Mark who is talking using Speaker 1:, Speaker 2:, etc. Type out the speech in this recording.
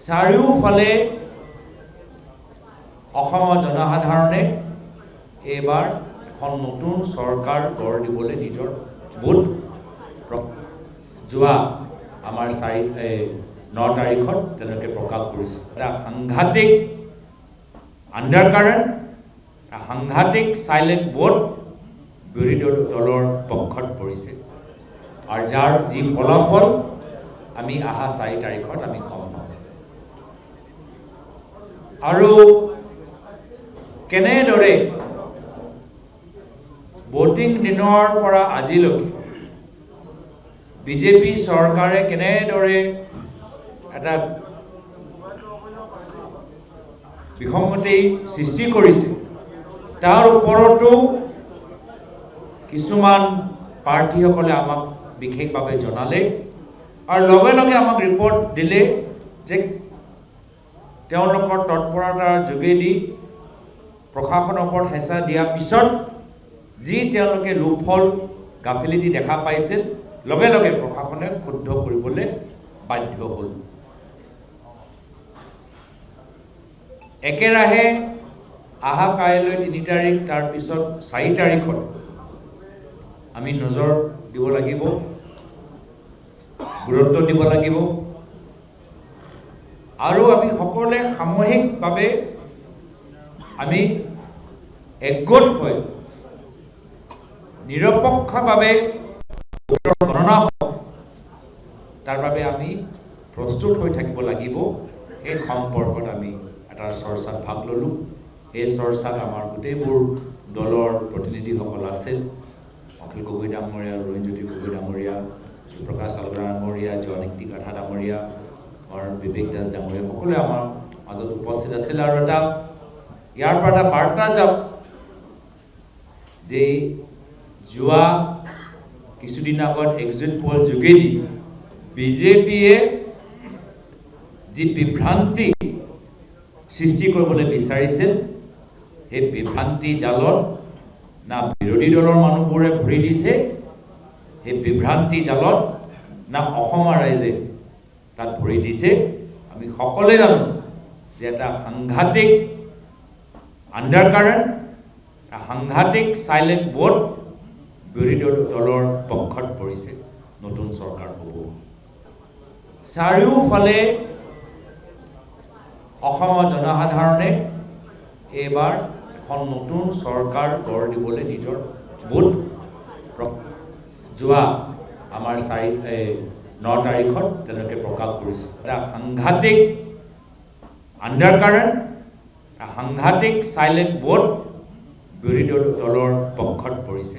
Speaker 1: চাৰিওফালে অসমৰ জনসাধাৰণে এইবাৰ এখন নতুন চৰকাৰ গঢ় দিবলৈ নিজৰ ভোট যোৱা আমাৰ 9 তাৰিখত তেওঁলোকে প্ৰকাশ কৰিছে। এটা সাংঘাতিক আণ্ডাৰকাৰেণ্ট, সাংঘাতিক চাইলেণ্ট ভোট বিৰোধী দলৰ পক্ষত পৰিছে আৰু যাৰ যি ফলাফল আমি অহা 4 তাৰিখত আমি গম পাম। আৰু কেনেদৰে ভোটিং দিনৰ পৰা আজিলৈকে বিজেপি চৰকাৰে কেনেদৰে এটা বিসংগতি সৃষ্টি কৰিছে তাৰ ওপৰতো কিছুমান প্ৰাৰ্থীসকলে আমাক বিশেষভাৱে জনালে আৰু লগে লগে আমাক ৰিপৰ্ট দিলে যে তেওঁলোকৰ তৎপৰতাৰ যোগেদি প্ৰশাসনৰ ওপৰত হেঁচা দিয়াৰ পিছত যি তেওঁলোকে লোকফল গাফিলতি দেখা পাইছিল লগে লগে প্ৰশাসনে ক্ষুব্ধ কৰিবলৈ বাধ্য হ'ল। একেৰাহে অহা কাইলৈ 3 তাৰিখ তাৰপিছত 4 তাৰিখত আমি নজৰ দিব লাগিব, গুৰুত্ব দিব লাগিব আৰু আমি সকলোৱে সামূহিকভাৱে আমি একগোট হৈ নিৰপেক্ষভাৱে গণনা হওক তাৰ বাবে আমি প্ৰস্তুত হৈ থাকিব লাগিব। এই সম্পৰ্কত আমি এটা চৰ্চাত ভাগ ল'লোঁ। এই চৰ্চাত আমাৰ গোটেইবোৰ দলৰ প্ৰতিনিধিসকল আছিল। অখিল গগৈ ডাঙৰীয়া, অৰুণজ্যোতি গগৈ ডাঙৰীয়া, সুপ্ৰকাশ আগৰৱালা ডাঙৰীয়া, জয়নেত্ৰী কাঠা ডাঙৰীয়া, আমাৰ বিবেক দাস ডাঙৰীয়া সকলোৱে আমাৰ মাজত উপস্থিত আছিল। আৰু এটা ইয়াৰ পৰা এটা বাৰ্তা যাওক যে যোৱা কিছুদিন আগত এক্সিট পোল যোগেদি বিজেপিয়ে যি বিভ্ৰান্তি সৃষ্টি কৰিবলৈ বিচাৰিছিল সেই বিভ্ৰান্তি জালত না বিৰোধী দলৰ মানুহবোৰে ভৰি দিছে, সেই বিভ্ৰান্তি জালত না অসমৰ ৰাইজে তাত ভৰি দিছে। আমি সকলোৱে জানো যে এটা সাংঘাতিক আণ্ডাৰকাৰেণ্ট, সাংঘাতিক চাইলেণ্ট ভোট বিৰোধী দলৰ পক্ষত পৰিছে। নতুন চৰকাৰ হ'ব। চাৰিওফালে অসমৰ জনসাধাৰণে এইবাৰ এখন নতুন চৰকাৰ গঢ় দিবলৈ নিজৰ ভোট যোৱা আমাৰ 9 তাৰিখত তেওঁলোকে প্ৰকাশ কৰিছে। এটা সাংঘাতিক আণ্ডাৰকাৰেণ্ট, সাংঘাতিক চাইলেণ্ট ভোট বিৰোধী দলৰ পক্ষত পৰিছে।